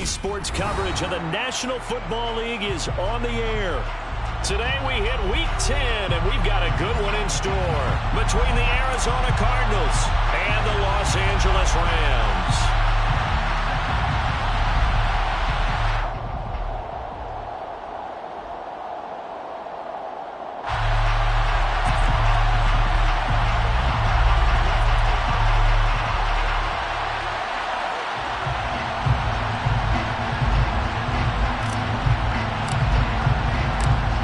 EA Sports coverage of the National Football League is on the air. Today we hit Week 10, and we've got a good one in store between the Arizona Cardinals and the Los Angeles Rams.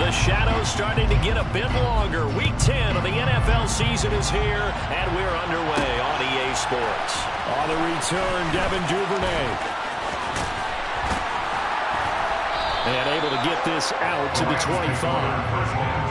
The shadow's starting to get a bit longer. Week 10 of the NFL season is here, and we're underway on EA Sports. On the return, Devin Duvernay. And able to get this out to the 25.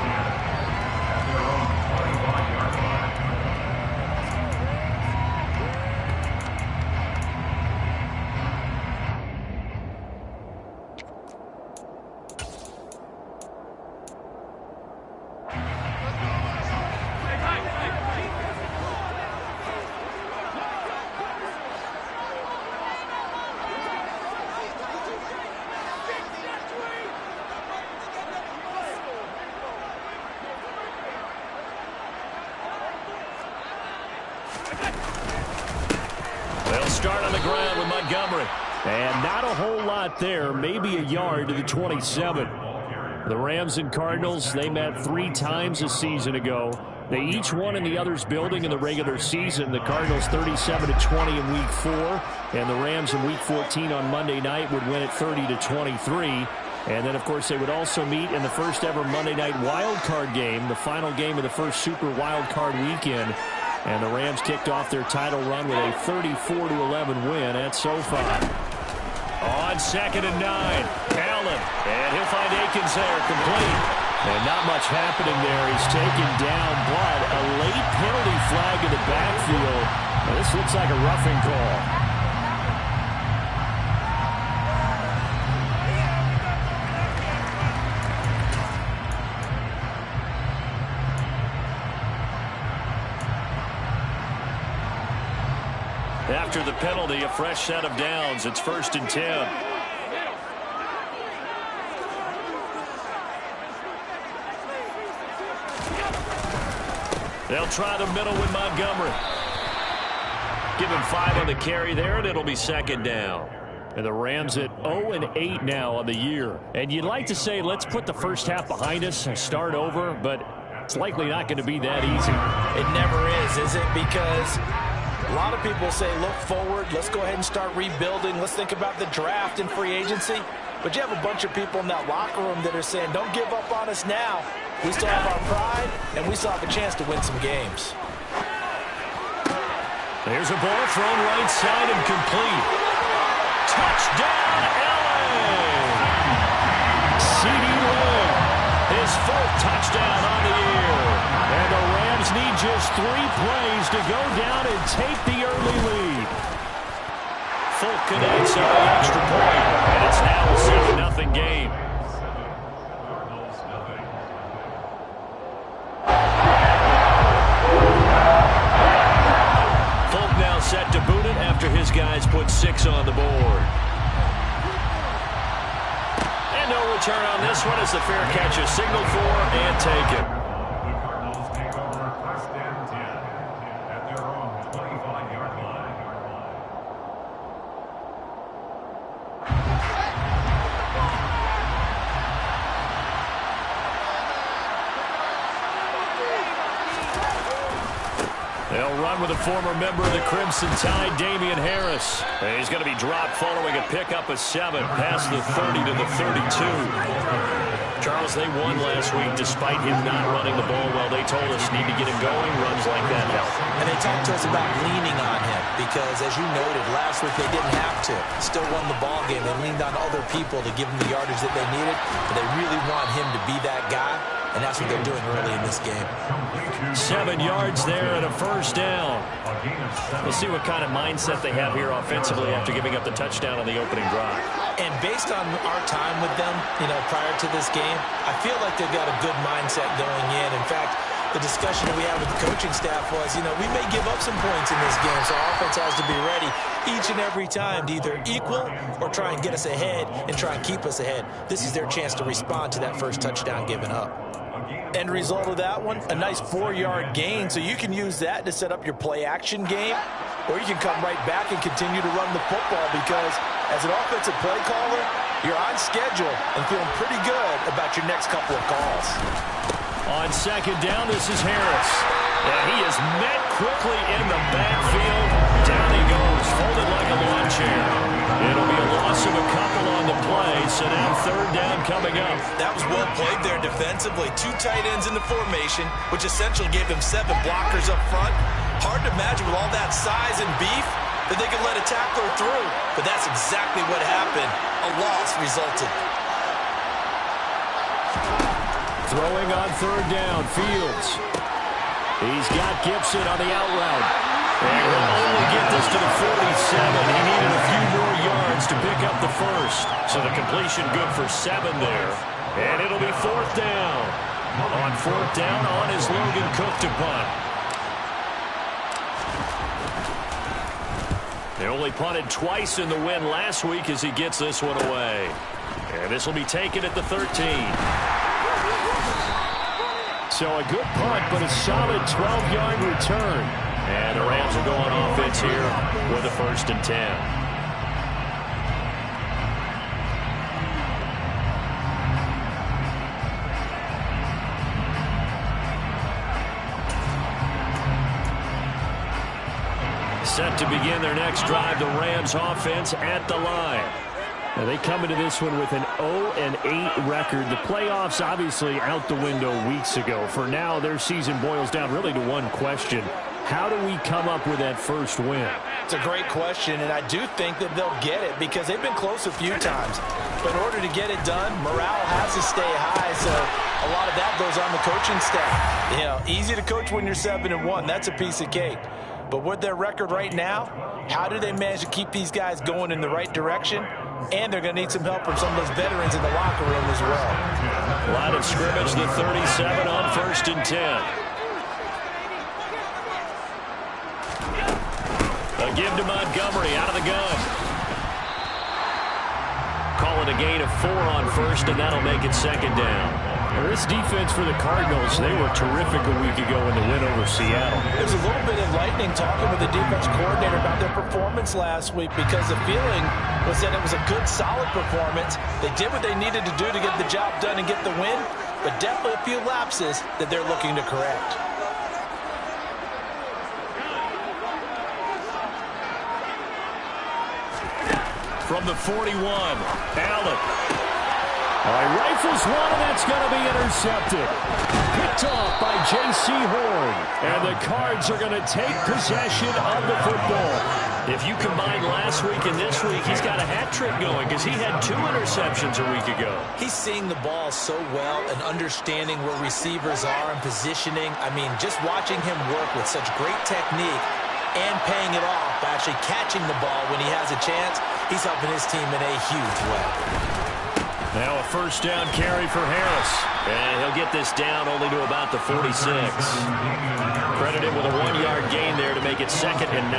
They'll start on the ground with Montgomery. And not a whole lot there, maybe a yard to the 27. The Rams and Cardinals, they met 3 times a season ago. They each won in the other's building in the regular season. The Cardinals 37-20 in Week 4, and the Rams in Week 14 on Monday night would win it 30-23. And then, of course, they would also meet in the first ever Monday night wild card game, the final game of the first Super Wild Card weekend. And the Rams kicked off their title run with a 34-11 win at SoFi. On 2nd and 9, Allen, and he'll find Akins there, complete. And not much happening there. He's taken down, but a late penalty flag in the backfield. Now, this looks like a roughing call. After the penalty, a fresh set of downs. It's 1st and 10. They'll try the middle with Montgomery. Give him 5 on the carry there, and it'll be 2nd down. And the Rams at 0-8 now on the year. And you'd like to say, let's put the first half behind us and start over, but it's likely not going to be that easy. It never is it? Because a lot of people say, look forward, let's go ahead and start rebuilding, let's think about the draft and free agency. But you have a bunch of people in that locker room that are saying, don't give up on us now. We still have our pride, and we still have a chance to win some games. There's a ball thrown right side and complete. Touchdown, LA! CD Lamb, his 4th touchdown on the year. And the Rams need just 3 plays to go down and take the early lead. Folk connects on the extra point, and it's now a 7-0 game. Folk now set to boot it after his guys put 6 on the board. And no return on this one as the fair catch is signaled for and taken. They'll run with a former member of the Crimson Tide, Damian Harris. He's going to be dropped following a pickup of 7 past the 30 to the 32. Charles, they won last week despite him not running the ball well. They told us need to get him going. Runs like that help. And they talked to us about leaning on him because, as you noted, last week they didn't have to. Still won the ball game. They leaned on other people to give them the yardage that they needed, but they really want him to be that guy. And that's what they're doing early in this game. 7 yards there and a 1st down. We'll see what kind of mindset they have here offensively after giving up the touchdown on the opening drive. And based on our time with them, prior to this game, I feel like they've got a good mindset going in. In fact, the discussion that we had with the coaching staff was, you know, we may give up some points in this game, so our offense has to be ready each and every time to either equal or try and get us ahead and try and keep us ahead. This is their chance to respond to that first touchdown given up. End result of that one, a nice 4-yard gain, so you can use that to set up your play-action game, or you can come right back and continue to run the football because as an offensive play caller, you're on schedule and feeling pretty good about your next couple of calls. On second down, this is Harris. And he is met quickly in the backfield. Down he goes, folded like a lawn chair. It'll be a loss of a couple on the play, so now third down coming up. That was well played there defensively. 2 tight ends in the formation, which essentially gave them 7 blockers up front. Hard to imagine with all that size and beef that they could let a tackler through. But that's exactly what happened. A loss resulted. Throwing on third down, Fields. He's got Gibson on the out route. And he'll only get this to the 47. He needed a few more yards to pick up the first. So the completion good for 7 there. And it'll be fourth down. On fourth down, on is Logan Cook to punt. They only punted twice in the win last week as he gets this one away. And this will be taken at the 13. So a good punt, but a solid 12-yard return. And the Rams will go on offense here with a 1st and 10. Set to begin their next drive, the Rams offense at the line. Now they come into this one with an 0-8 record. The playoffs obviously out the window weeks ago. For now, their season boils down really to one question. How do we come up with that first win? It's a great question, and I do think that they'll get it because they've been close a few times. But in order to get it done, morale has to stay high, so a lot of that goes on the coaching staff. You know, easy to coach when you're 7-1. That's a piece of cake. But with their record right now, how do they manage to keep these guys going in the right direction? And they're going to need some help from some of those veterans in the locker room as well. Line of scrimmage, the 37 on 1st and 10. A give to Montgomery out of the gun. Call it a gain of 4 on 1st, and that'll make it 2nd down. This defense for the Cardinals, they were terrific a week ago in the win over Seattle. There's a little bit enlightening talking with the defense coordinator about their performance last week because the feeling was that it was a good, solid performance. They did what they needed to do to get the job done and get the win, but definitely a few lapses that they're looking to correct. From the 41, Allen. All right, rifles one, and that's going to be intercepted. Picked off by J.C. Horn. And the Cards are going to take possession of the football. If you combine last week and this week, he's got a hat trick going because he had 2 interceptions a week ago. He's seeing the ball so well and understanding where receivers are and positioning. I mean, just watching him work with such great technique and paying it off by actually catching the ball when he has a chance, he's helping his team in a huge way. Now a 1st down carry for Harris. And he'll get this down only to about the 46. Credited with a 1-yard gain there to make it 2nd and 9.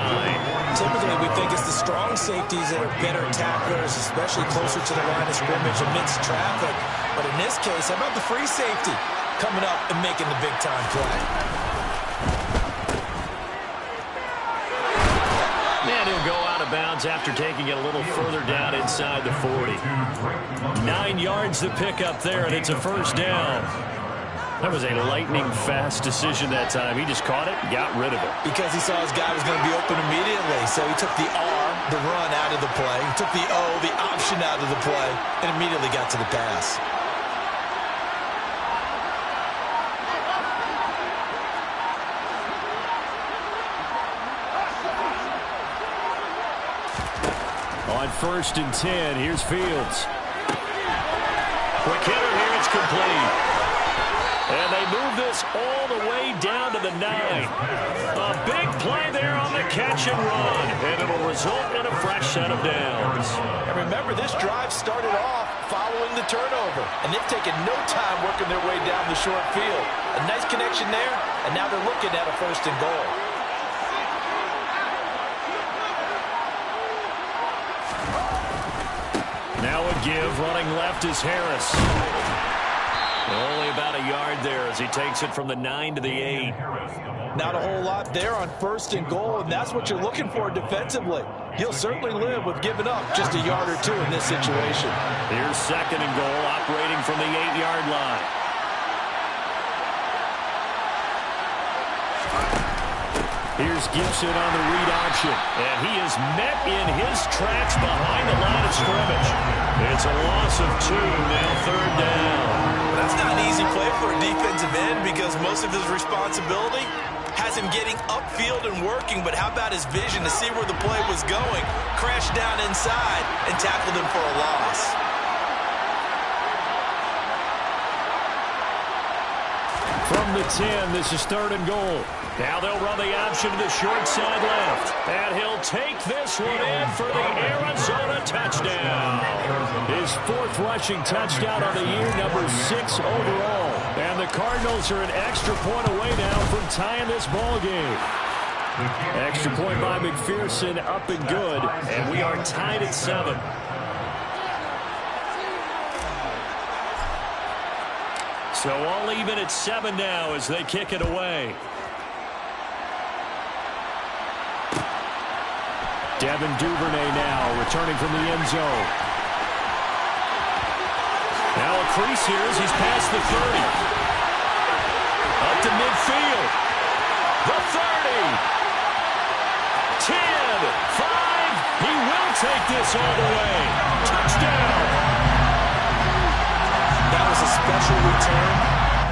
Typically, we think it's the strong safeties that are better tacklers, especially closer to the line of scrimmage amidst traffic. But in this case, how about the free safety coming up and making the big-time play? And he'll go out of bounds after taking it a little further down inside the 40. 9 yards to pick up there, and it's a 1st down. That was a lightning-fast decision that time. He just caught it and got rid of it. Because he saw his guy was going to be open immediately, so he took the R, the run, out of the play. He took the O, the option, out of the play, and immediately got to the pass. On 1st and 10, here's Fields. Quick hitter here, it's complete. And they move this all the way down to the 9. A big play there on the catch and run. And it'll result in a fresh set of downs. And remember, this drive started off following the turnover. And they've taken no time working their way down the short field. A nice connection there, and now they're looking at a 1st and goal. Now a give, running left is Harris. Only about a yard there as he takes it from the 9 to the 8. Not a whole lot there on 1st and goal, and that's what you're looking for defensively. He'll certainly live with giving up just a yard or two in this situation. Here's 2nd and goal, operating from the 8-yard line. Here's Gibson on the read option, and he is met in his tracks behind the line of scrimmage. It's a loss of 2, now 3rd down. That's not an easy play for a defensive end because most of his responsibility has him getting upfield and working, but how about his vision to see where the play was going, crashed down inside, and tackled him for a loss. From the 10, this is 3rd and goal. Now they'll run the option to the short side left. And he'll take this one in for the Arizona touchdown. His 4th rushing touchdown on the year, number 6 overall. And the Cardinals are an extra point away now from tying this ball game. Extra point by McPherson, up and good. And we are tied at 7. So all even at 7 now as they kick it away. Devin Duvernay now returning from the end zone. Now a crease here as he's past the 30. Up to midfield. The 30. 10. 5. He will take this all the way. Touchdown. That was a special return,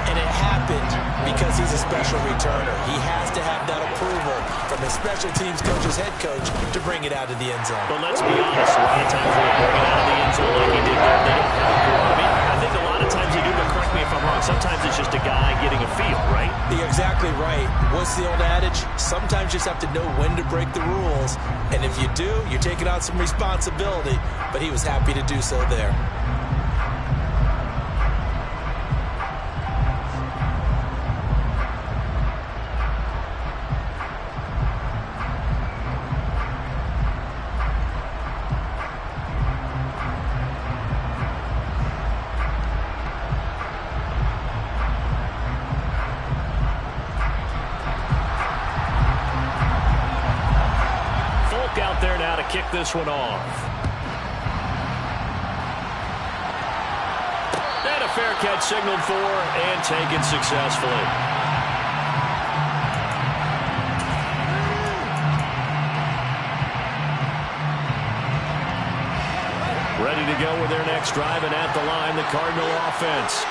and it happened because he's a special returner. He has to have that approval from his special teams coach's head coach to bring it out of the end zone. But let's be honest, a lot of times when they bring it out of the end zone like he did there, they don't have approval. I mean, I think a lot of times they do, but correct me if I'm wrong, sometimes it's just a guy getting a feel, right? You're exactly right. What's the old adage? Sometimes you just have to know when to break the rules, and if you do, you're taking on some responsibility, but he was happy to do so there. Out there now to kick this one off. And a fair catch signaled for and taken successfully. Ready to go with their next drive, and at the line, the Cardinal offense.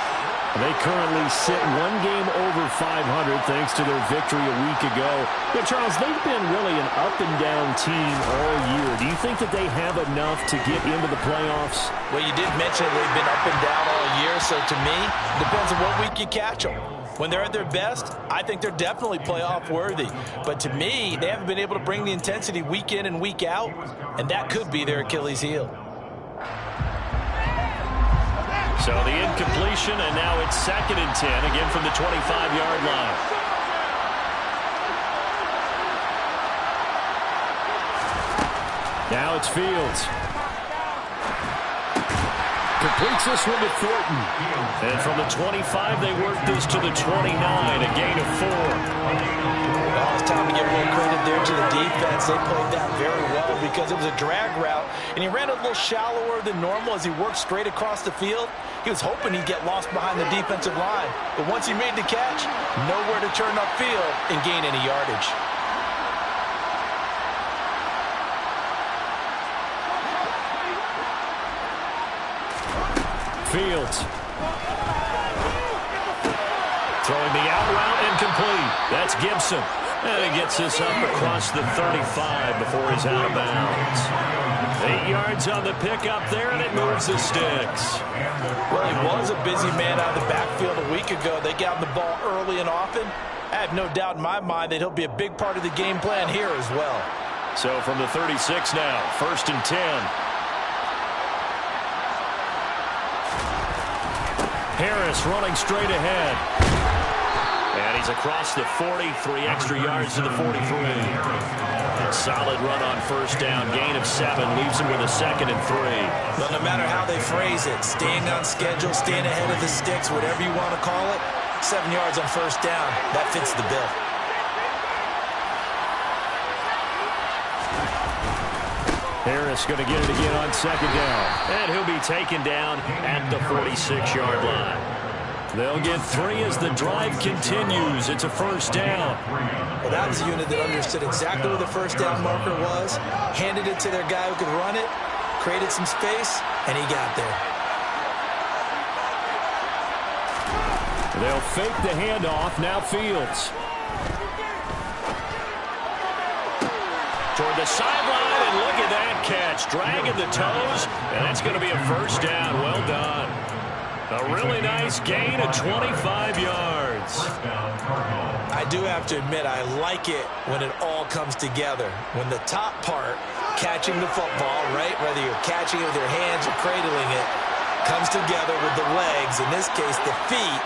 They currently sit 1 game over 500 thanks to their victory a week ago. Yeah, Charles, they've been really an up-and-down team all year. Do you think that they have enough to get into the playoffs? Well, you did mention they've been up and down all year, so to me, it depends on what week you catch them. When they're at their best, I think they're definitely playoff worthy. But to me, they haven't been able to bring the intensity week in and week out, and that could be their Achilles heel. So the incompletion, and now it's 2nd and 10, again from the 25-yard line. Now it's Fields. Completes this one to Thornton. And from the 25, they work this to the 29, a gain of 4. Well, it's time to give a little credit there to the defense. They played that very well because it was a drag route, and he ran a little shallower than normal as he worked straight across the field. He was hoping he'd get lost behind the defensive line, but once he made the catch, nowhere to turn upfield and gain any yardage. Fields. Throwing the out route incomplete. That's Gibson. And he gets this up across the 35 before he's out of bounds. 8 yards on the pickup there, and it moves the sticks. Well, he was a busy man out of the backfield a week ago. They got the ball early and often. I have no doubt in my mind that he'll be a big part of the game plan here as well. So from the 36 now, 1st and 10. Harris running straight ahead. And he's across the 40, 3 extra yards to the 43. Solid run on 1st down, gain of 7, leaves him with a 2nd and 3. Well, no matter how they phrase it, staying on schedule, staying ahead of the sticks, whatever you want to call it, 7 yards on 1st down, that fits the bill. Harris going to get it again on 2nd down. And he'll be taken down at the 46-yard line. They'll get 3 as the drive continues. It's a 1st down. Well, that was a unit that understood exactly where the 1st down marker was, handed it to their guy who could run it, created some space, and he got there. They'll fake the handoff. Now Fields. Toward the sideline, and look at that catch. Dragging the toes, and that's going to be a 1st down. Well done. A really nice gain of 25 yards. I do have to admit, I like it when it all comes together. When the top part, catching the football, right, whether you're catching it with your hands or cradling it, comes together with the legs, in this case the feet,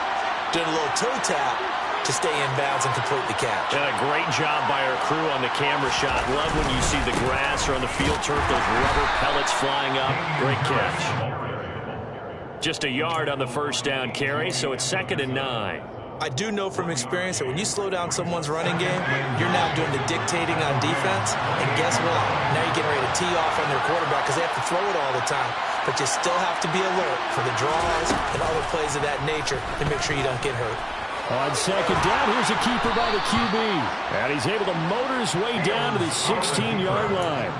doing a little toe tap to stay in bounds and complete the catch. And a great job by our crew on the camera shot. Love when you see the grass or on the field turf, those rubber pellets flying up. Great catch. Just a yard on the 1st down carry, so it's 2nd and 9. I do know from experience that when you slow down someone's running game, you're now doing the dictating on defense. And guess what? Now you're getting ready to tee off on their quarterback because they have to throw it all the time. But you still have to be alert for the draws and other plays of that nature to make sure you don't get hurt. On 2nd down, here's a keeper by the QB. And he's able to motor his way down to the 16-yard line.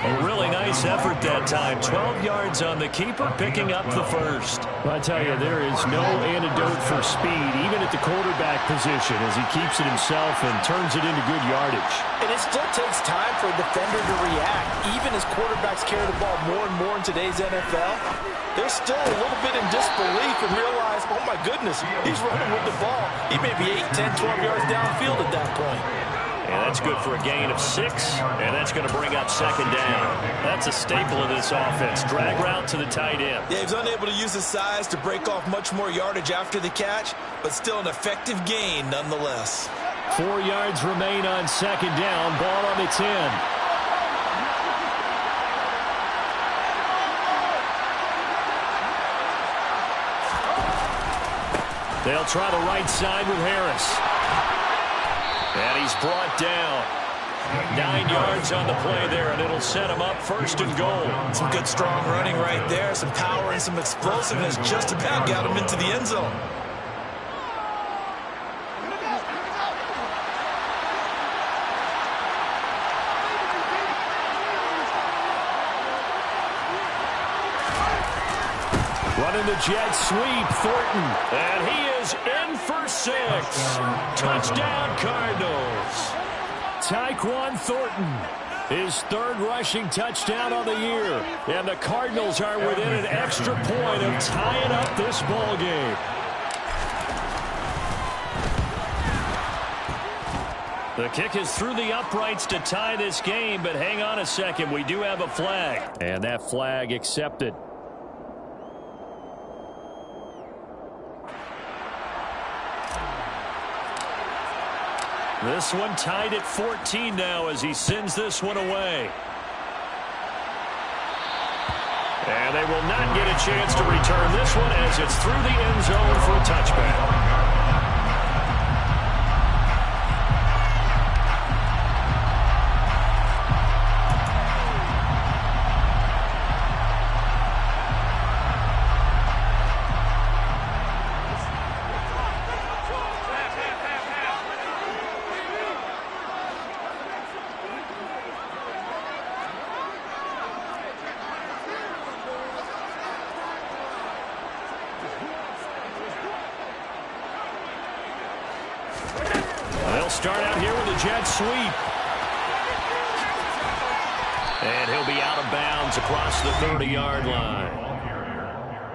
A really nice effort that time. 12 yards on the keeper, picking up the 1st. Well, I tell you, there is no antidote for speed, even at the quarterback position, as he keeps it himself and turns it into good yardage. And it still takes time for a defender to react. Even as quarterbacks carry the ball more and more in today's NFL, they're still a little bit in disbelief and realize, oh my goodness, he's running with the ball. He may be 8, 10, 12 yards downfield at that point. And that's good for a gain of 6, and that's going to bring up 2nd down. That's a staple of this offense. Drag route to the tight end. Yeah, he's unable to use his size to break off much more yardage after the catch, but still an effective gain nonetheless. 4 yards remain on 2nd down. Ball on the 10. They'll try the right side with Harris. And he's brought down. 9 yards on the play there, and it'll set him up 1st and goal. Some good, strong running right there. Some power and some explosiveness just about got him into the end zone. Running the jet sweep, Thornton. And he is in for 6. Touchdown, Cardinals. Tyquan Thornton, his 3rd rushing touchdown on the year. And the Cardinals are within an extra point of tying up this ball game. The kick is through the uprights to tie this game, but hang on a second. We do have a flag. And that flag accepted. This one tied at 14 now as he sends this one away. And they will not get a chance to return this one as it's through the end zone for a touchback. start out here with a jet sweep. And he'll be out of bounds across the 30-yard line.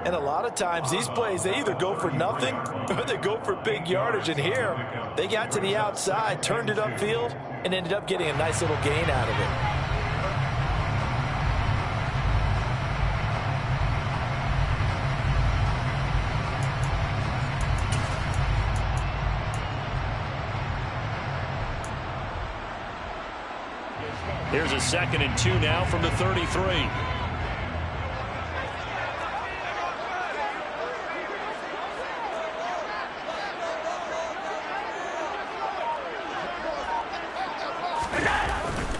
And a lot of times these plays, they either go for nothing or they go for big yardage. And here, they got to the outside, turned it upfield, and ended up getting a nice little gain out of it. Here's a 2nd and 2 now from the 33.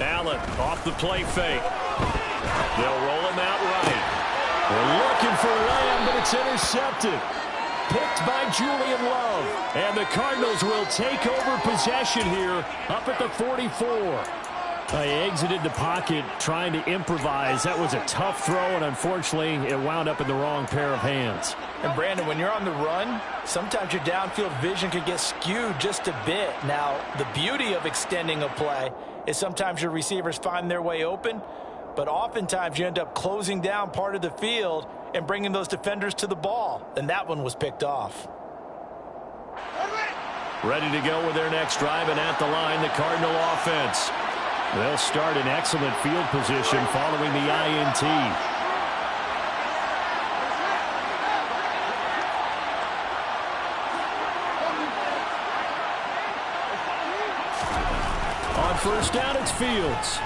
Allen off the play fake. They'll roll him out right. They're looking for Lamb, but it's intercepted. Picked by Julian Love. And the Cardinals will take over possession here up at the 44. He exited the pocket trying to improvise. That was a tough throw, and unfortunately, it wound up in the wrong pair of hands. And Brandon, when you're on the run, sometimes your downfield vision can get skewed just a bit. Now, the beauty of extending a play is sometimes your receivers find their way open, but oftentimes you end up closing down part of the field and bringing those defenders to the ball. And that one was picked off. Ready to go with their next drive, and at the line, the Cardinal offense. They'll start in excellent field position following the INT. On first down, it's Fields.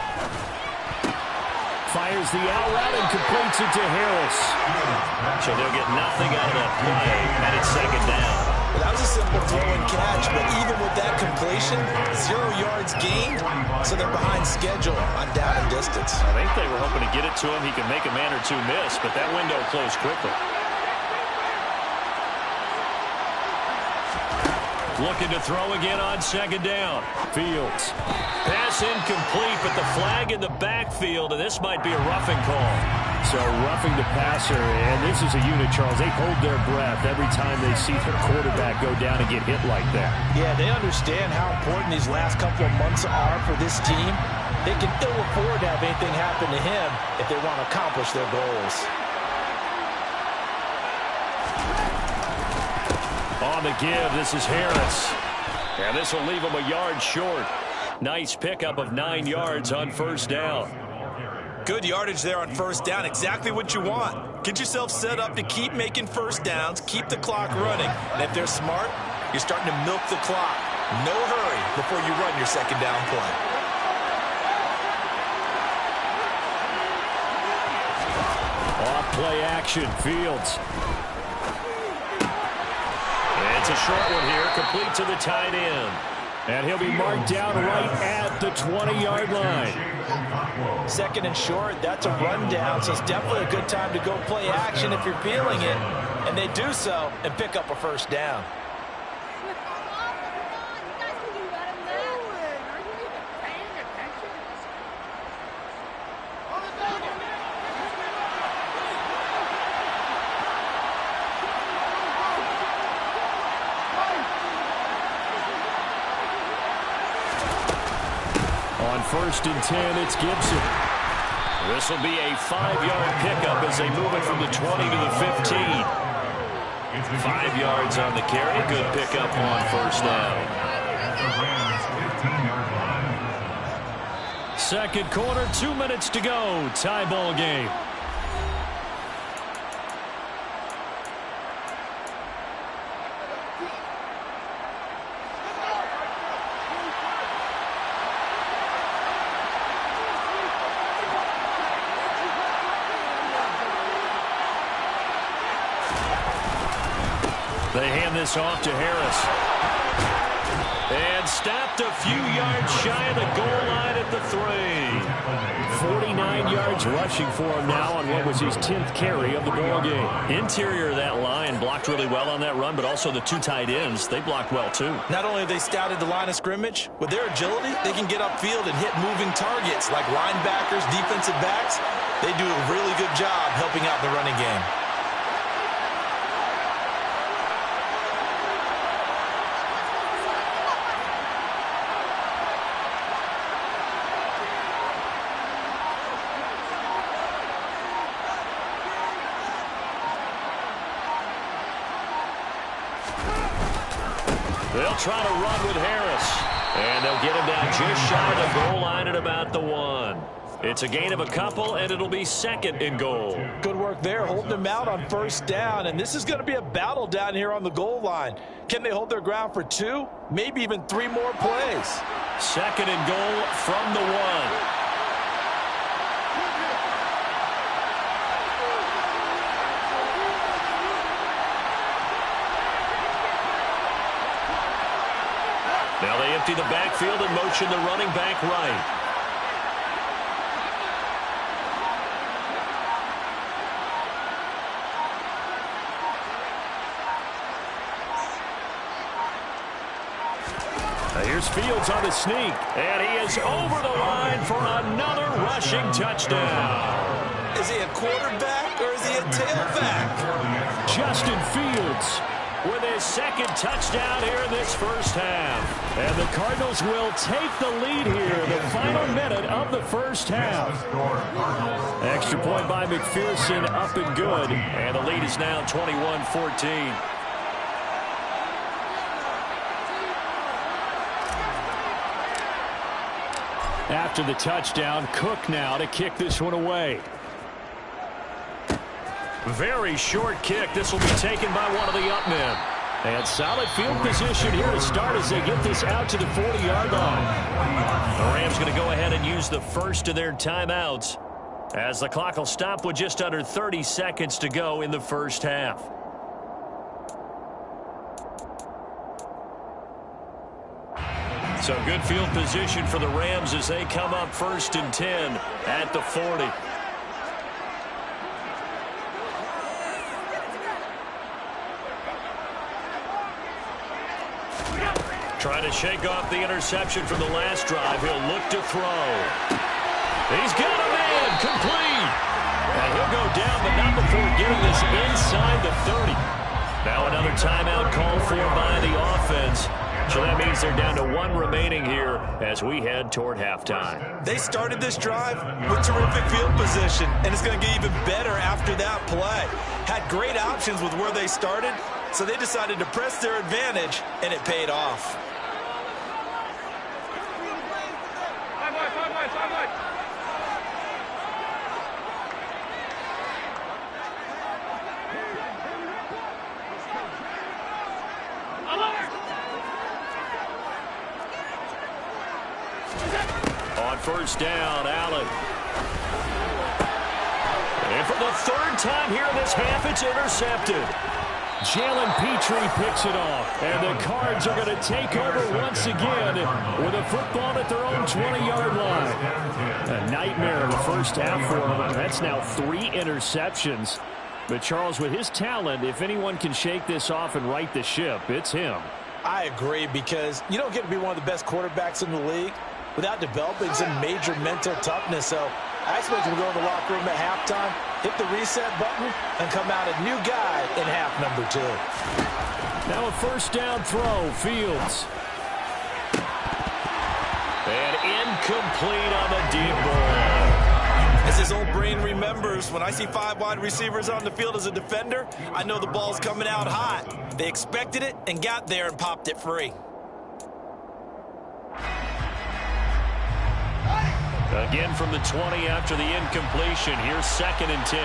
Fires the out route and completes it to Harris. So they'll get nothing out of that play, and it's 2nd down. Well, that was a simple throw and catch, but even with that completion, 0 yards gained, so they're behind schedule on down and distance. I think they were hoping to get it to him. He can make a man or two miss, but that window closed quickly. Looking to throw again on 2nd down. Fields. Pass incomplete, but the flag in the backfield, and this might be a roughing call. So roughing the passer, and this is a unit, Charles. They hold their breath every time they see their quarterback go down and get hit like that. Yeah, they understand how important these last couple of months are for this team. They can ill afford to have anything happen to him if they want to accomplish their goals. On the give, this is Harris. And this will leave him a yard short. Nice pickup of 9 yards on first down. Good yardage there on first down. Exactly what you want. Get yourself set up to keep making first downs, keep the clock running. And if they're smart, you're starting to milk the clock. No hurry before you run your 2nd down play. Off play action, Fields. It's a short one here, complete to the tight end. And he'll be marked down right at the 20-yard line. 2nd and short, that's a rundown, so it's definitely a good time to go play action if you're feeling it. And they do so and pick up a first down. On 1st and 10, it's Gibson. This will be a 5-yard pickup as they move it from the 20 to the 15. 5 yards on the carry. Good pickup on first down. 2nd quarter, 2 minutes to go. Tie ball game. They hand this off to Harris. And stopped a few yards shy of the goal line at the 3. 49 yards rushing for him now on what was his 10th carry of the ball game. Interior of that line blocked really well on that run, but also the 2 tight ends, they blocked well too. Not only have they scouted the line of scrimmage, with their agility, they can get upfield and hit moving targets like linebackers, defensive backs. They do a really good job helping out the running game. They'll try to run with Harris. And they'll get him down just shy of the goal line at about the 1. It's a gain of a couple, and it'll be 2nd and goal. Good work there, holding them out on 1st down. And this is going to be a battle down here on the goal line. Can they hold their ground for 2, maybe even 3 more plays? 2nd and goal from the 1. Now they empty the backfield and motion the running back right. Now here's Fields on the sneak, and he is over the line for another rushing touchdown. Is he a quarterback or is he a tailback? Justin Fields with his 2nd touchdown here in this 1st half. And the Cardinals will take the lead here in the final minute of the 1st half. Extra point by McPherson, up and good. And the lead is now 21-14. After the touchdown, Cook now to kick this one away. Very short kick. This will be taken by one of the up men. And solid field position here to start as they get this out to the 40-yard line. The Rams going to go ahead and use the first of their timeouts as the clock will stop with just under 30 seconds to go in the 1st half. So good field position for the Rams as they come up 1st and 10 at the 40. Trying to shake off the interception from the last drive. He'll look to throw. He's got a man complete. And he'll go down, but not before getting this inside the 30. Now another timeout called for by the offense. So that means they're down to 1 remaining here as we head toward halftime. They started this drive with terrific field position, and it's going to get even better after that play. Had great options with where they started, so they decided to press their advantage, and it paid off. On 1st down, Allen. And for the 3rd time here in this half, it's intercepted. Jalen Petrie picks it off, and the Cards are going to take over once again with a football at their own 20-yard line. A nightmare in the 1st half for them. That's now 3 interceptions. But Charles, with his talent, if anyone can shake this off and right the ship, it's him. I agree, because you don't get to be one of the best quarterbacks in the league without developing some major mental toughness. So I expect him to go in the locker room at halftime, hit the reset button, and come out a new guy in half number 2. Now a 1st down throw, Fields. And incomplete on the deep ball. As his old brain remembers, when I see 5 wide receivers on the field as a defender, I know the ball's coming out hot. They expected it and got there and popped it free. Again from the 20 after the incompletion. Here's 2nd and 10.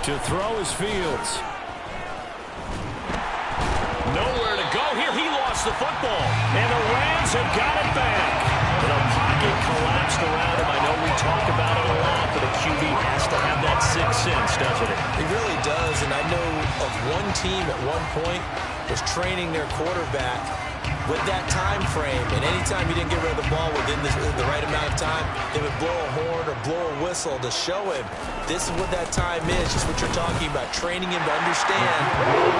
To throw is Fields. Nowhere to go here. He lost the football. And the Rams have got it back. The pocket collapsed around him. I know we talk about it a lot, but a QB has to have that 6th sense, doesn't it? It really does. And I know of one team at one point was training their quarterback with that time frame, and anytime you didn't get rid of the ball within the right amount of time, they would blow a horn or blow a whistle to show him this is what that time is, just what you're talking about, training him to understand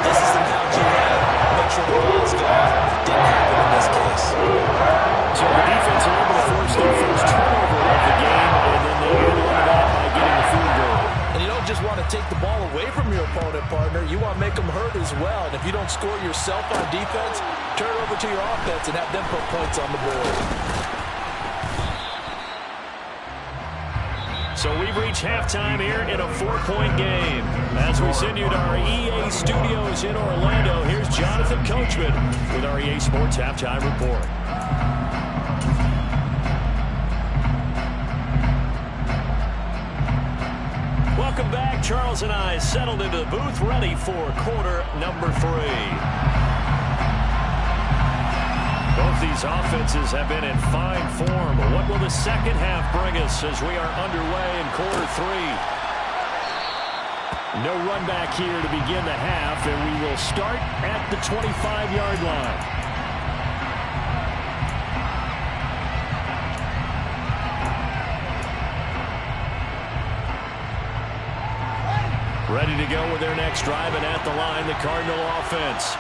this is the count you have, make sure the ball is gone. Didn't happen in this case. So the defense are able to force their first turnover of the game, and then they handle that by getting the field goal. And you don't just want to take the ball away from your opponent, partner. You want to make them hurt as well. And if you don't score yourself on defense, turn it over to your offense and have them put points on the board. So we've reached halftime here in a 4-point game. As we send you to our EA studios in Orlando, here's Jonathan Coachman with our EA Sports Halftime Report. Welcome back. Charles and I settled into the booth, ready for quarter number 3. Both these offenses have been in fine form. What will the second half bring us as we are underway in quarter 3? No run back here to begin the half, and we will start at the 25-yard line. Ready to go with their next drive, and at the line, the Cardinal offense.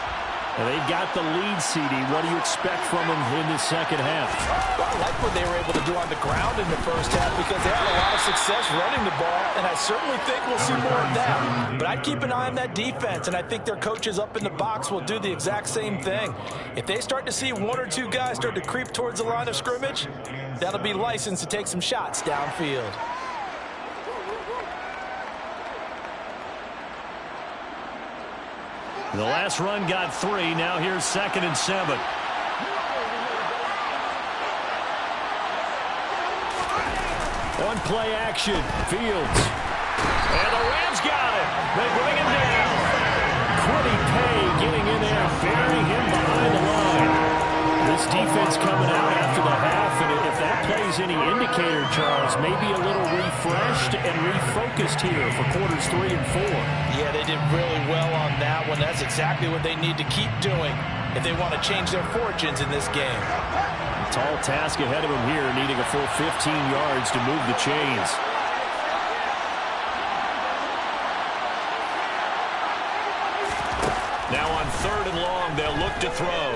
And they've got the lead, CD. What do you expect from them in the second half? Well, I like what they were able to do on the ground in the first half because they had a lot of success running the ball, and I certainly think we'll see more of that. But I'd keep an eye on that defense, and I think their coaches up in the box will do the exact same thing. If they start to see 1 or 2 guys start to creep towards the line of scrimmage, that'll be licensed to take some shots downfield. The last run got 3. Now here's 2nd and 7. On play action, Fields. And the Rams got him. They bring him down. Quiddy Pay getting in there, burying him behind the line. This defense coming out after the half, and if that plays any indicator, Charles, maybe a little refreshed and refocused here for quarters 3 and 4. Yeah, they did really well on that one. That's exactly what they need to keep doing if they want to change their fortunes in this game. A tall task ahead of them here, needing a full 15 yards to move the chains. Now on 3rd and long, they'll look to throw.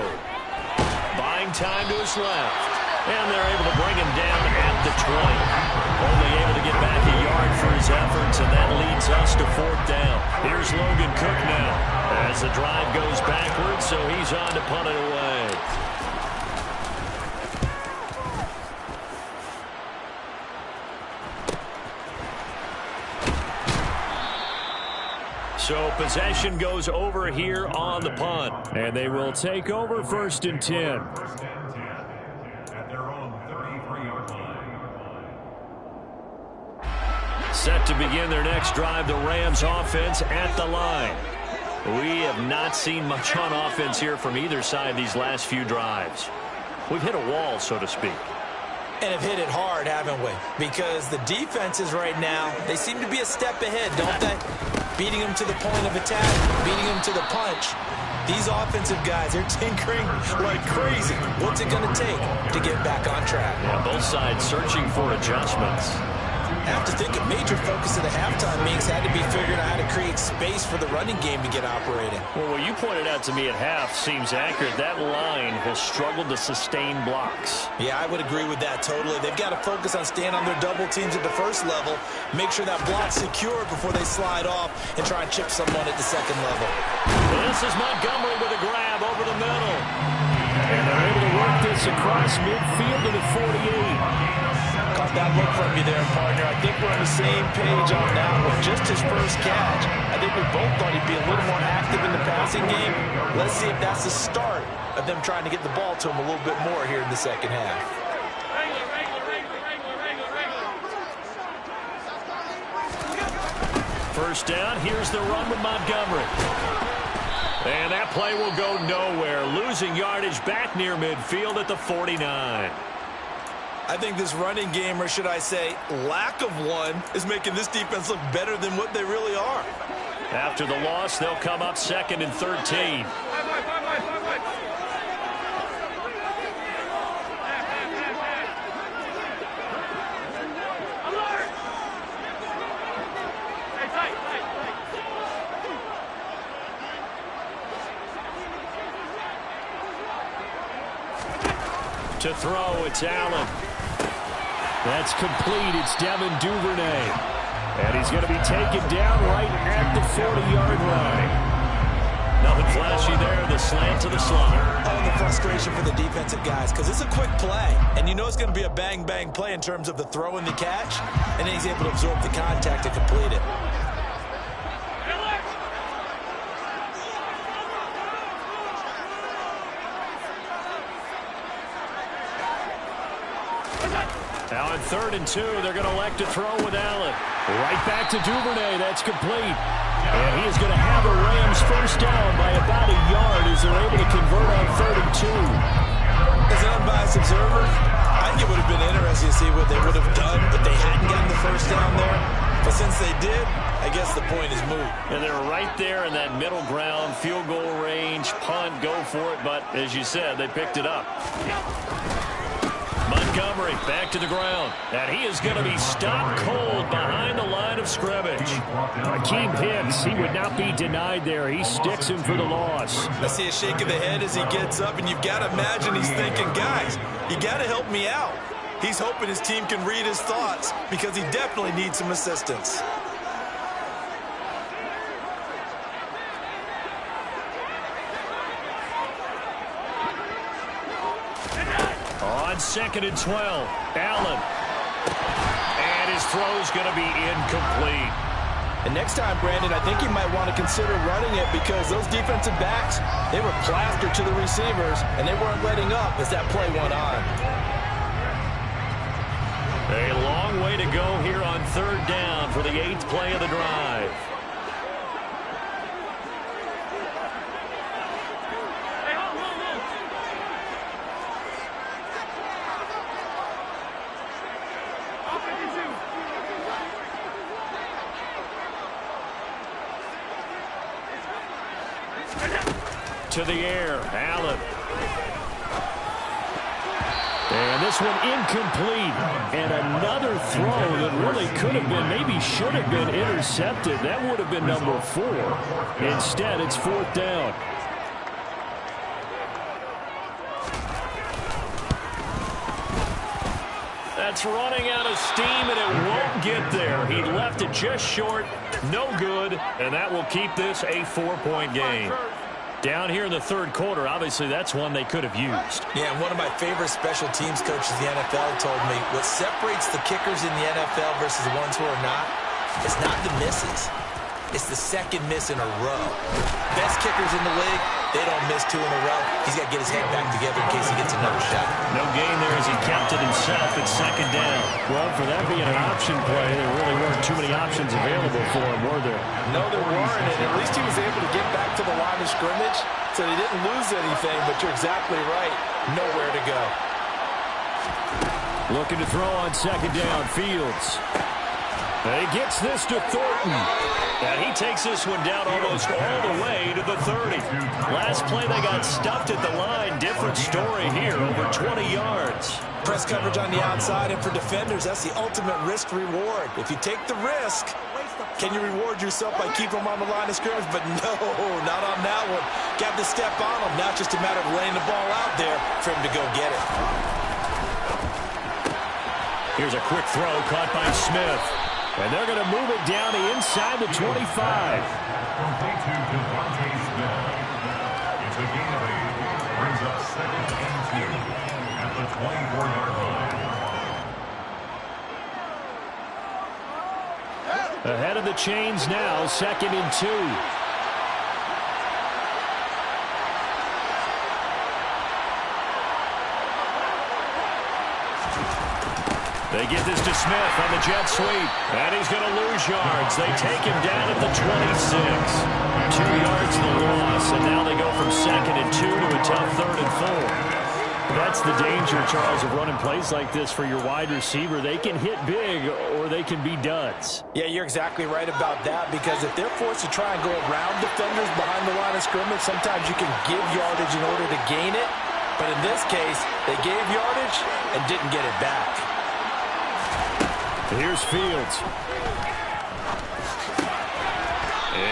Buying time to his left. And they're able to bring him down at the 20. Only able to get back a yard for his efforts, and that leads us to 4th down. Here's Logan Cook now as the drive goes backwards, so he's on to punt it away. So possession goes over here on the punt, and they will take over 1st and 10. Set to begin their next drive, the Rams offense at the line. We have not seen much on offense here from either side these last few drives. We've hit a wall, so to speak. And have hit it hard, haven't we? Because the defenses right now, they seem to be a step ahead, don't they? Beating them to the point of attack, beating them to the punch. These offensive guys, they're tinkering like crazy. What's it going to take to get back on track? Yeah, both sides searching for adjustments. I have to think a major focus of the halftime meetings had to be figuring out how to create space for the running game to get operating. Well, what you pointed out to me at half seems accurate. That line has struggled to sustain blocks. Yeah, I would agree with that totally. They've got to focus on staying on their double teams at the first level, make sure that block's secure before they slide off and try and chip someone at the second level. Well, this is Montgomery with a grab over the middle. And they're able to work this across midfield to the 48. Caught that look from you there, partner. I think we're on the same page on that one. Just his first catch. I think we both thought he'd be a little more active in the passing game. Let's see if that's the start of them trying to get the ball to him a little bit more here in the second half. First down, here's the run with Montgomery. And that play will go nowhere. Losing yardage back near midfield at the 49. I think this running game, or should I say lack of one, is making this defense look better than what they really are. After the loss, they'll come up 2nd and 13. To throw, it's Allen. That's complete. It's Devin Duvernay. And he's going to be taken down right at the 40-yard line. Nothing flashy there. The slant to the slot. Oh, and the frustration for the defensive guys, because it's a quick play, and you know it's going to be a bang-bang play in terms of the throw and the catch, and then he's able to absorb the contact to complete it. Now on 3rd and 2, they're going to elect to throw with Allen. Right back to Duvernay. That's complete. And he is going to have a Rams first down by about a yard as they're able to convert on 3rd and 2. As an unbiased observer, I think it would have been interesting to see what they would have done if they hadn't gotten the first down there. But since they did, I guess the point is moot. And they're right there in that middle ground, field goal range, punt, go for it. But as you said, they picked it up. Montgomery back to the ground. And he is going to be stopped cold behind the line of scrimmage. Akeem Hicks, he would not be denied there. He sticks him for the loss. I see a shake of the head as he gets up, and you've got to imagine he's thinking, guys, you got to help me out. He's hoping his team can read his thoughts because he definitely needs some assistance. On 2nd and 12, Allen. And his throw's going to be incomplete. And next time, Brandon, I think you might want to consider running it because those defensive backs, they were plastered to the receivers, and they weren't letting up as that play went on. A long way to go here on 3rd down for the 8th play of the drive. To the air, Allen. And this one incomplete. And another throw that really could have been, maybe should have been intercepted. That would have been number 4. Instead, it's 4th down. That's running out of steam, and it won't get there. He left it just short. No good, and that will keep this a 4-point game. Down here in the 3rd quarter, obviously that's one they could have used. Yeah, and one of my favorite special teams coaches in the NFL told me what separates the kickers in the NFL versus the ones who are not is not the misses. It's the second miss in a row. Best kickers in the league, they don't miss 2 in a row. He's got to get his head back together in case he gets another shot. No gain there as he kept it himself at 2nd down. Well, for that being an option play, there really weren't too many options available for him, were there? No, there weren't, and at least he was able to get back to the line of scrimmage, so he didn't lose anything, but you're exactly right. Nowhere to go. Looking to throw on 2nd down, Fields. And he gets this to Thornton. And he takes this one down almost all the way to the 30. Last play, they got stuffed at the line. Different story here, over 20 yards. Press coverage on the outside, and for defenders, that's the ultimate risk-reward. If you take the risk, can you reward yourself by keeping them on the line of scrimmage? But no, not on that one. Got to step on them. Now it's just a matter of laying the ball out there for him to go get it. Here's a quick throw caught by Smith. And they're going to move it down to inside the 25. It's a gain of 8. Brings up 2nd and 2 at the 24-yard line. Ahead of the chains now, 2nd and 2. They get this to Smith on the jet sweep. And he's going to lose yards. They take him down at the 26. 2 yards the loss. And now they go from 2nd and 2 to a tough 3rd and 4. That's the danger, Charles, of running plays like this for your wide receiver. They can hit big or they can be duds. Yeah, you're exactly right about that, because if they're forced to try and go around defenders behind the line of scrimmage, sometimes you can give yardage in order to gain it. But in this case, they gave yardage and didn't get it back. Here's Fields.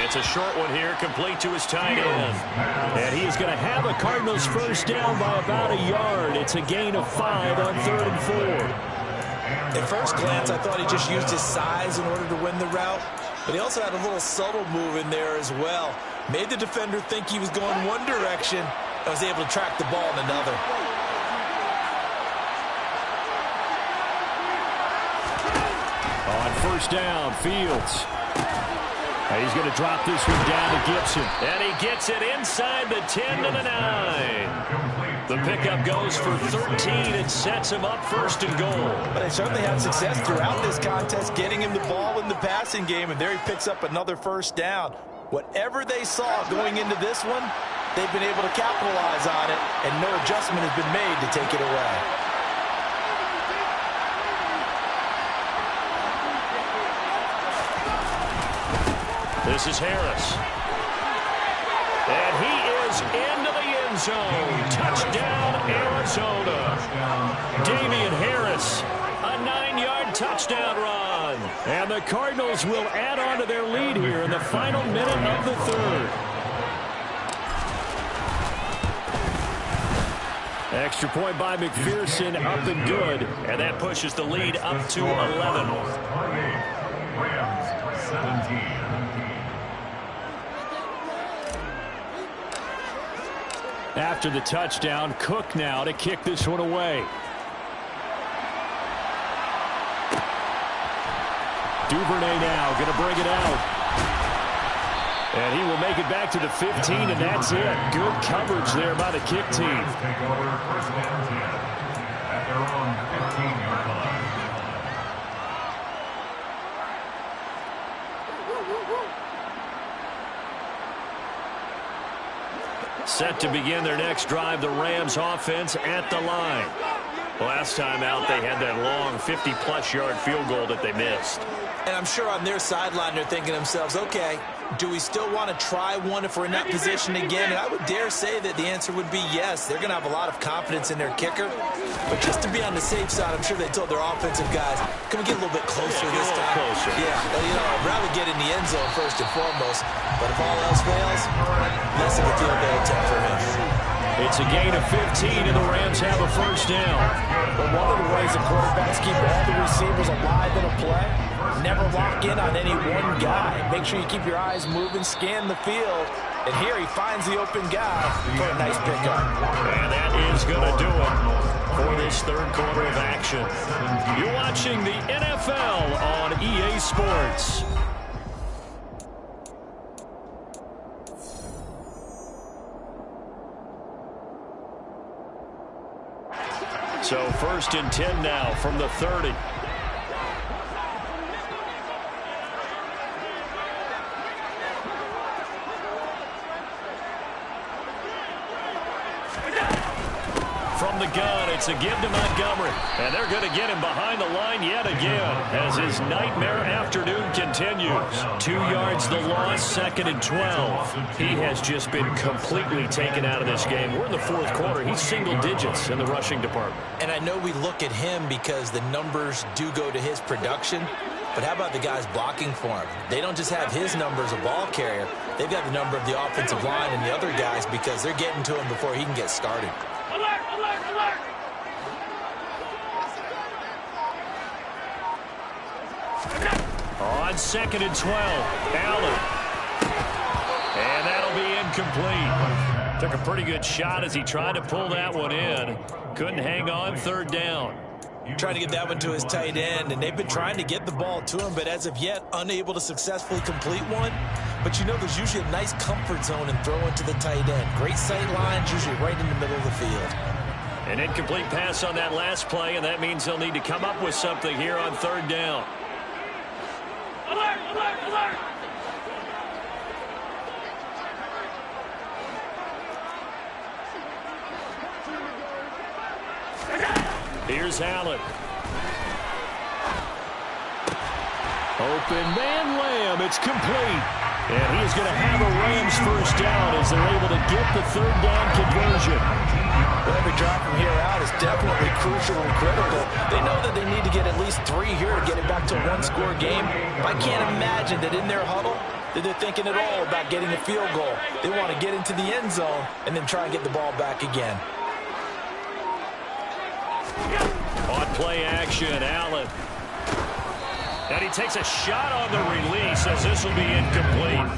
It's a short one here, complete to his tight end. And he's going to have a Cardinals first down by about a yard. It's a gain of 5 on 3rd and 4. At first glance, I thought he just used his size in order to win the route, but he also had a little subtle move in there as well. Made the defender think he was going one direction and was able to track the ball in another. On first down, Fields. He's going to drop this one down to Gibson. And he gets it inside the 10 to the 9. The pickup goes for 13 and sets him up first and goal. But they certainly had success throughout this contest, getting him the ball in the passing game, and there he picks up another first down. Whatever they saw going into this one, they've been able to capitalize on it, and no adjustment has been made to take it away. This is Harris. And he is into the end zone. Touchdown, Arizona. Damian Harris, a 9-yard touchdown run. And the Cardinals will add on to their lead here in the final minute of the third. Extra point by McPherson, up and good. And that pushes the lead up to 11. Rams 17. After the touchdown, Cook now to kick this one away. Duvernay now going to bring it out. And he will make it back to the 15, and that's it. Good coverage there by the kick team. Take over first and 10 at their own 15-yard line. Set to begin their next drive, the Rams offense at the line. Last time out, they had that long 50-plus yard field goal that they missed. And I'm sure on their sideline they're thinking to themselves, okay, do we still want to try one if we're in that position again? And I would dare say that the answer would be yes. They're going to have a lot of confidence in their kicker. But just to be on the safe side, I'm sure they told their offensive guys, can we get a little bit closer this time? Closer. Yeah, you know, I'd rather get in the end zone first and foremost. But if all else fails, less of a field goal attempt for him. It's a gain of 15, and the Rams have a first down. But one of the ways the quarterbacks keep all the receivers alive in a play, never lock in on any one guy. Make sure you keep your eyes moving, scan the field. And here he finds the open guy for a nice pickup. And that is going to do it for this third quarter of action. You're watching the NFL on EA Sports. So first and 10 now from the 30. From the gun, it's a give to Montgomery. And they're going to get him behind the line yet again as his nightmare afternoon continues. 2 yards the loss, second and 12. He has just been completely taken out of this game. We're in the fourth quarter. He's single digits in the rushing department. And I know we look at him because the numbers do go to his production. But how about the guys blocking for him? They don't just have his number as a ball carrier. They've got the number of the offensive line and the other guys because they're getting to him before he can get started. Alert, alert, alert! On second and 12, Allen. And that'll be incomplete. Took a pretty good shot as he tried to pull that one in. Couldn't hang on, third down. Trying to get that one to his tight end, and they've been trying to get the ball to him, but as of yet, unable to successfully complete one. But you know, there's usually a nice comfort zone in throwing to the tight end. Great sight lines, usually right in the middle of the field. An incomplete pass on that last play, and that means they'll need to come up with something here on third down. Alert, alert, alert! Here's Allen. Open man Lamb. It's complete. And he is going to have a Rams first down as they're able to get the third down conversion. Well, every drive from here out is definitely crucial and critical. They know that they need to get at least 3 here to get it back to a one-score game. But I can't imagine that in their huddle that they're thinking at all about getting a field goal. They want to get into the end zone and then try and get the ball back again. On play action, Allen. And he takes a shot on the release as this will be incomplete.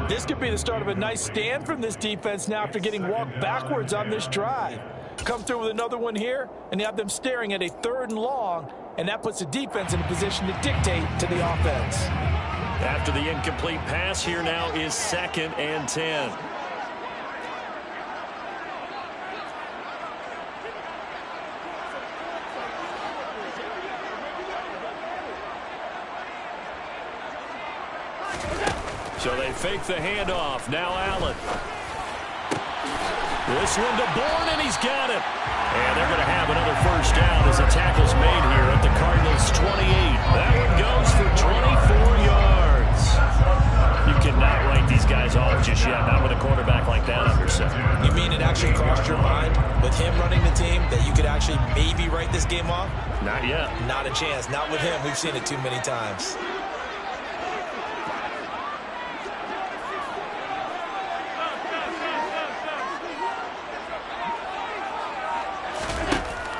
This could be the start of a nice stand from this defense now after getting walked backwards on this drive. Come through with another one here, and you have them staring at a 3rd and long, and that puts the defense in a position to dictate to the offense. After the incomplete pass, here now is 2nd and 10. So they fake the handoff. Now Allen. This one to Bourne, and he's got it. And they're going to have another 1st down as the tackle's made here at the Cardinals' 28. That one goes for 24 yards. You cannot write these guys off just yet, not with a quarterback like that under center. You mean it actually crossed your mind with him running the team that you could actually maybe write this game off? Not yet. Not a chance. Not with him. We've seen it too many times.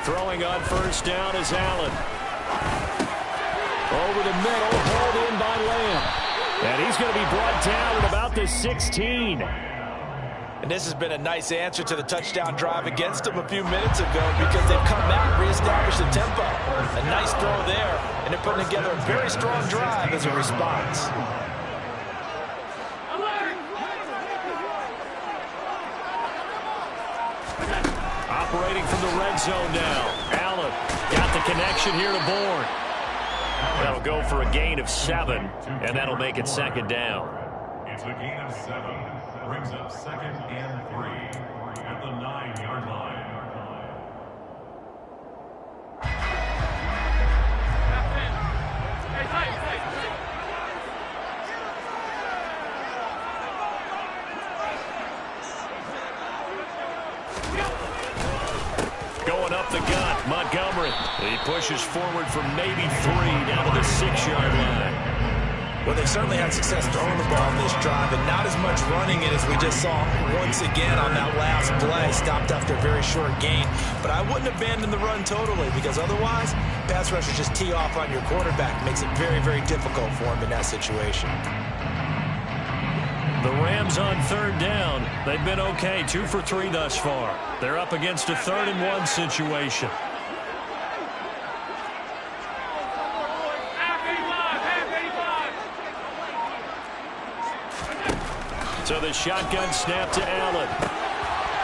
Throwing on 1st down is Allen. Over the middle, hauled in by Lamb. And he's going to be brought down at about the 16. And this has been a nice answer to the touchdown drive against them a few minutes ago because they've come back, reestablished the tempo. A nice throw there, and they're putting together a very strong drive as a response. Operating from the red zone now. Allen got the connection here to Bourne. That'll go for a gain of 7, and that'll make it 2nd down. It's a gain of 7. Brings up 2nd and 3 at the 9-yard line. Going up the gut, Montgomery. He pushes forward for maybe 3 down to the 6-yard line. Well, they certainly had success throwing the ball in this drive, and not as much running it as we just saw once again on that last play. Stopped after a very short gain. But I wouldn't abandon the run totally because otherwise, pass rushers just tee off on your quarterback. Makes it very, very difficult for him in that situation. The Rams on 3rd down. They've been okay, 2 for 3 thus far. They're up against a 3rd and 1 situation. So the shotgun snap to Allen.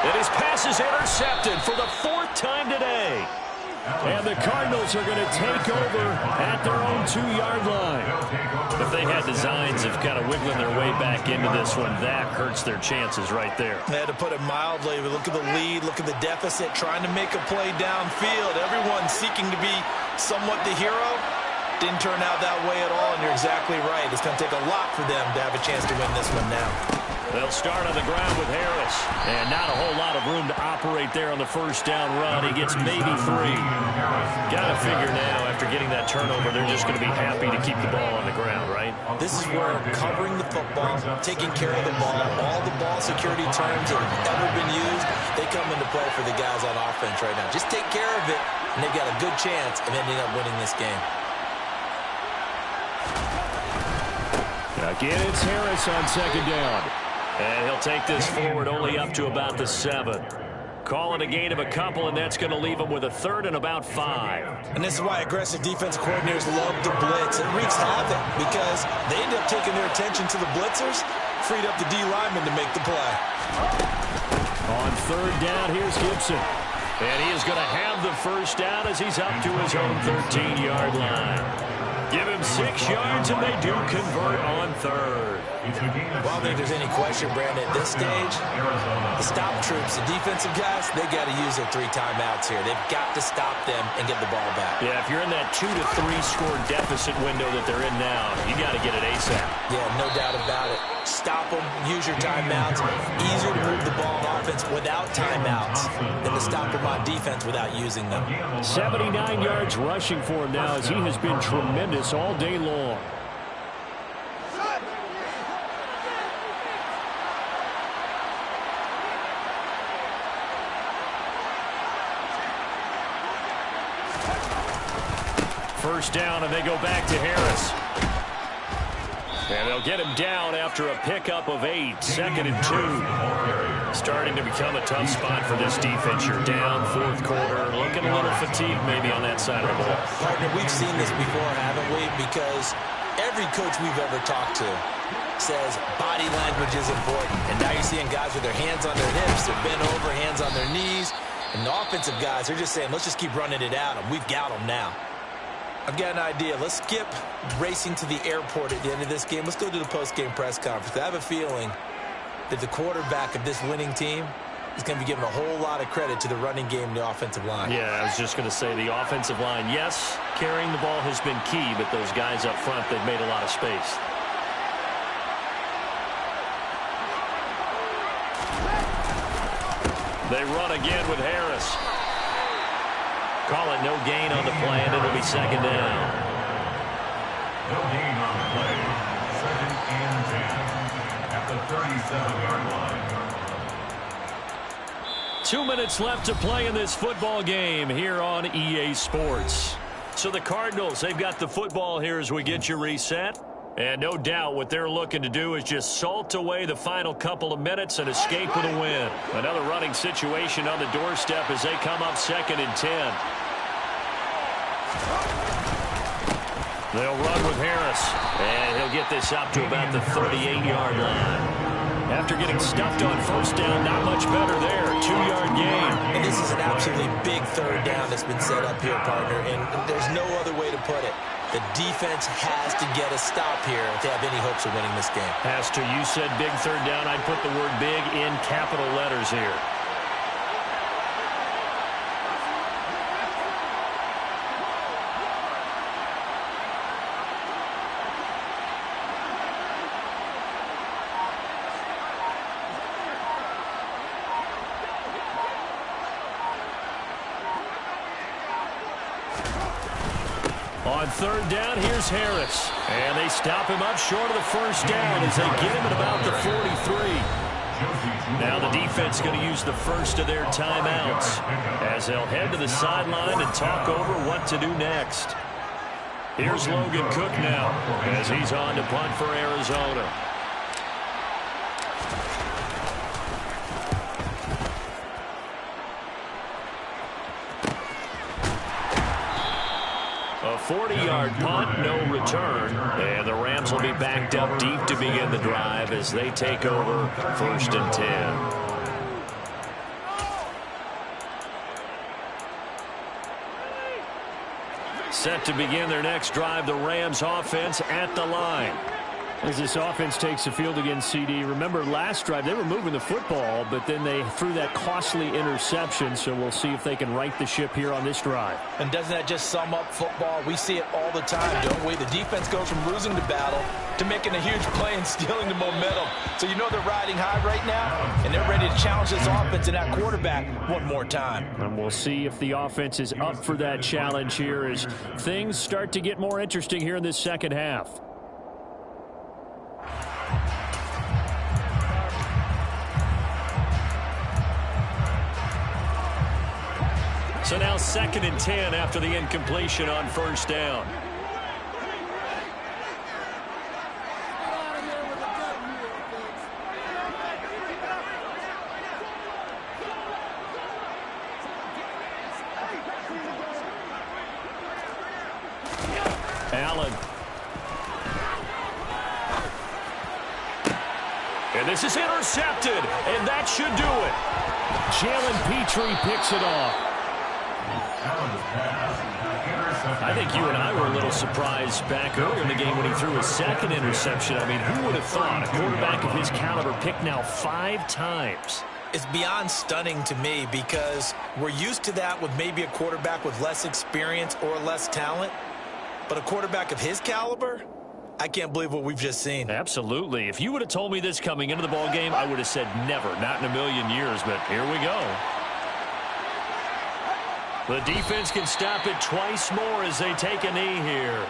And his pass is intercepted for the 4th time today. And the Cardinals are going to take over at their own 2-yard line. If they had designs of kind of wiggling their way back into this one, that hurts their chances right there. They had to put it mildly. Look at the lead, look at the deficit, trying to make a play downfield. Everyone seeking to be somewhat the hero. Didn't turn out that way at all, and you're exactly right. It's going to take a lot for them to have a chance to win this one now. They'll start on the ground with Harris. And not a whole lot of room to operate there on the 1st down run. He gets maybe 3. Got to figure now, after getting that turnover, they're just going to be happy to keep the ball on the ground, right? This is where covering the football, taking care of the ball, all the ball security terms that have ever been used, they come into play for the guys on offense right now. Just take care of it, and they've got a good chance of ending up winning this game. Again, it's Harris on 2nd down. And he'll take this forward only up to about the 7. Call it a gain of a couple, and that's going to leave them with a 3rd and about 5. And this is why aggressive defensive coordinators love to blitz. It wreaks havoc because they end up taking their attention to the blitzers, freed up the D lineman to make the play. On 3rd down, here's Gibson. And he is going to have the 1st down as he's up to his own 13-yard line. Give him 6 yards, and they do convert on 3rd. Well, I don't think there's any question, Brandon, at this stage, the stop troops, the defensive guys, they got to use their 3 timeouts here. They've got to stop them and get the ball back. Yeah, if you're in that 2 to 3 score deficit window that they're in now, you got to get it ASAP. Yeah, no doubt about it. Stop them, use your timeouts. Easier to move the ball on offense without timeouts than to stop them on defense without using them. 79 yards rushing for him now as he has been tremendous all day long. First down, and they go back to Harris. And they'll get him down after a pickup of 8. 2nd and 2. Starting to become a tough spot for this defense. You're down, 4th quarter. Looking a little fatigued maybe on that side of the ball. Partner, we've seen this before, haven't we? Because every coach we've ever talked to says body language is important. And now you're seeing guys with their hands on their hips. They're bent over, hands on their knees. And the offensive guys, they're just saying, let's just keep running it out. And we've got them now. I've got an idea. Let's skip racing to the airport at the end of this game. Let's go to the post-game press conference. I have a feeling that the quarterback of this winning team is going to be given a whole lot of credit to the running game and the offensive line. Yeah, I was just going to say the offensive line, yes, carrying the ball has been key, but those guys up front, they've made a lot of space. They run again with Harris. Call it no gain on the play, and it'll be 2nd down. No gain on the play. 2nd and 10 at the 37-yard line. 2 minutes left to play in this football game here on EA Sports. So the Cardinals, they've got the football here as we get you reset. And no doubt what they're looking to do is just salt away the final couple of minutes and escape with a win. Another running situation on the doorstep as they come up 2nd and 10. They'll run with Harris, and he'll get this up to about the 38-yard line. After getting stuffed on 1st down, not much better there. 2-yard gain. And this is an absolutely big 3rd down that's been set up here, partner, and there's no other way to put it. The defense has to get a stop here if they have any hopes of winning this game. Has to. You said big 3rd down. I'd put the word big in capital letters here. On 3rd down, here's Harris. And they stop him up short of the 1st down as they get him at about the 43. Now the defense going to use the first of their timeouts as they'll head to the sideline and talk over what to do next. Here's Logan Cook now as he's on to punt for Arizona. A 40-yard punt, no return, and the Rams will be backed up deep to begin the drive as they take over 1st and 10. Set to begin their next drive, the Rams offense at the line. As this offense takes the field against CD, remember last drive they were moving the football, but then they threw that costly interception, so we'll see if they can right the ship here on this drive. And doesn't that just sum up football? We see it all the time, don't we? The defense goes from losing the battle to making a huge play and stealing the momentum. So you know they're riding high right now, and they're ready to challenge this offense and that quarterback one more time. And we'll see if the offense is up for that challenge here as things start to get more interesting here in this 2nd half. So now 2nd and 10 after the incompletion on 1st down. Allen. And this is intercepted, and that should do it. Jalen Petrie picks it off. I think you and I were a little surprised back earlier in the game when he threw his 2nd interception. I mean, who would have thought a quarterback of his caliber picked now 5 times? It's beyond stunning to me because we're used to that with maybe a quarterback with less experience or less talent. But a quarterback of his caliber, I can't believe what we've just seen. Absolutely. If you would have told me this coming into the ballgame, I would have said never, not in a million years, but here we go. The defense can stop it twice more as they take a knee here.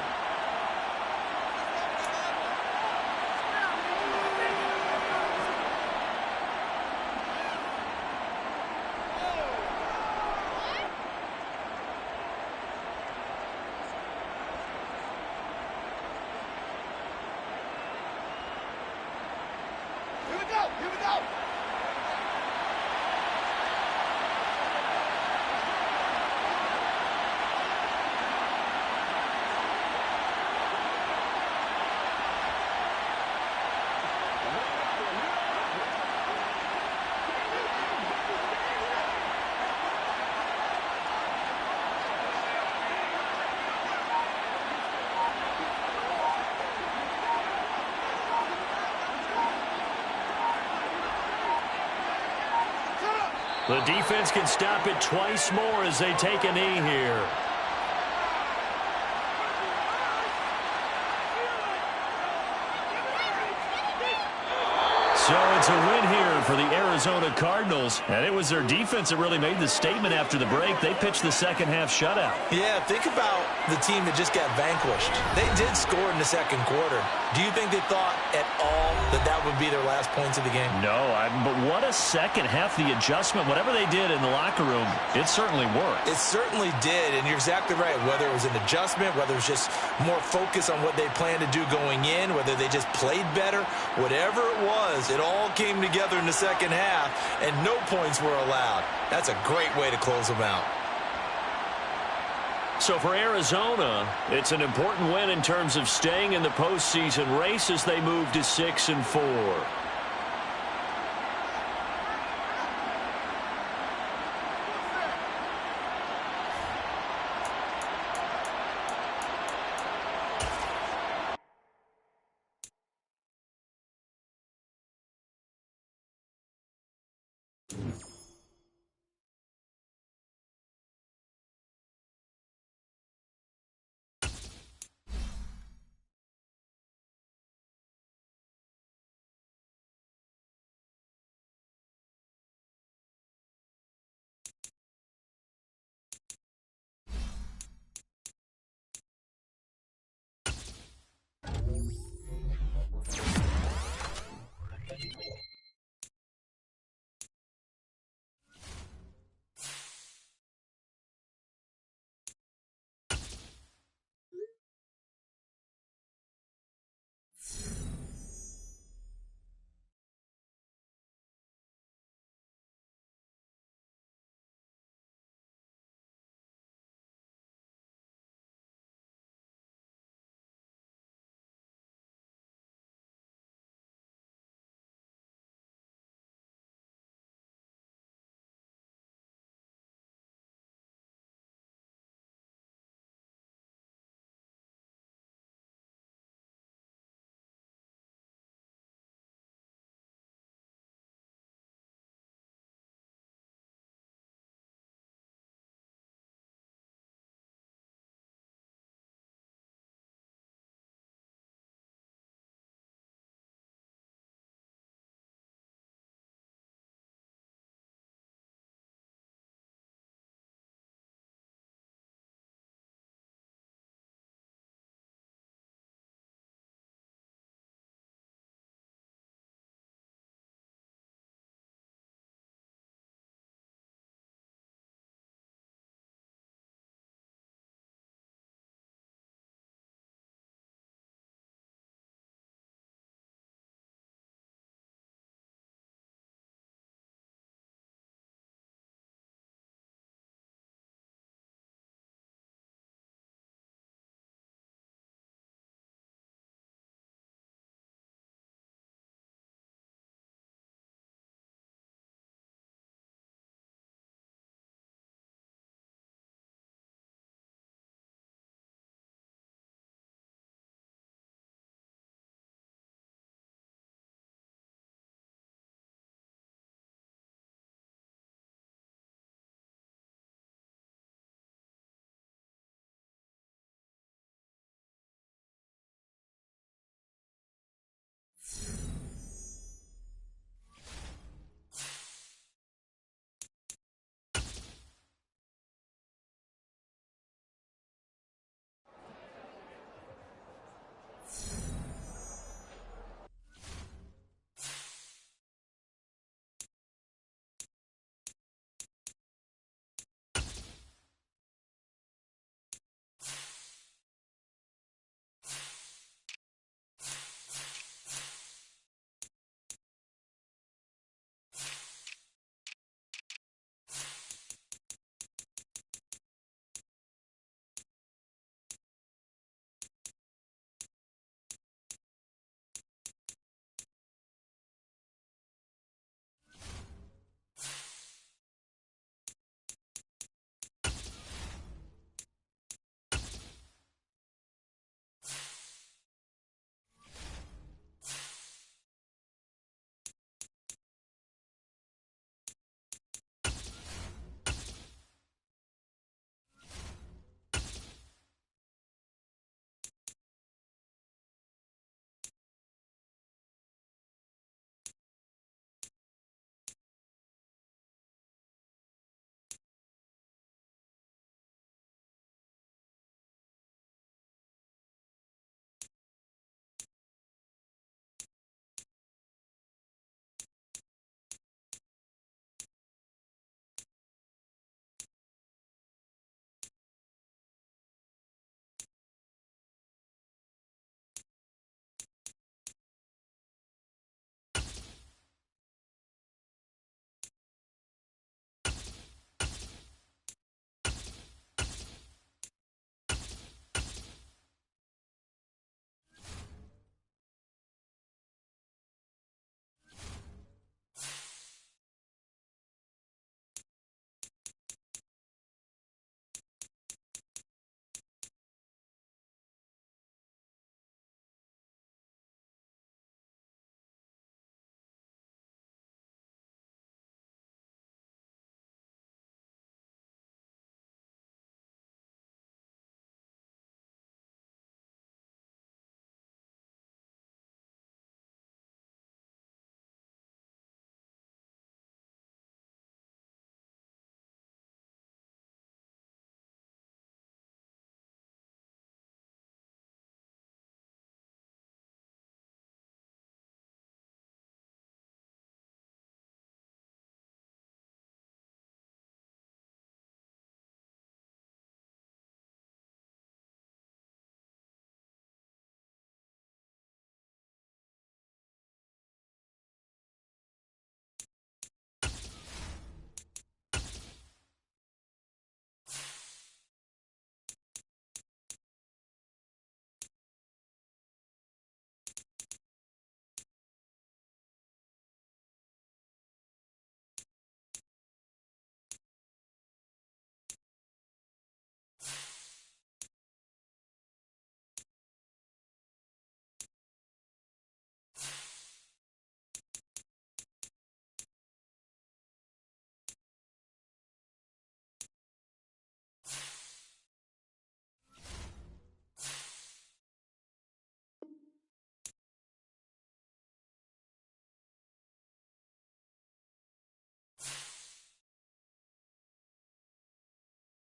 The defense can stop it twice more as they take a knee here. So it's a win here for the Arizona Cardinals. And it was their defense that really made the statement after the break. They pitched the second half shutout. Yeah, think about the team that just got vanquished. They did score in the second quarter. Do you think they thought at all that that would be their last points of the game? No, but what a second half. The adjustment, whatever they did in the locker room, it certainly worked. It certainly did, and you're exactly right. Whether it was an adjustment, whether it was just more focus on what they planned to do going in, whether they just played better, whatever it was, it all came together in the second half, and no points were allowed. That's a great way to close them out. So for Arizona, it's an important win in terms of staying in the postseason race as they move to 6-4.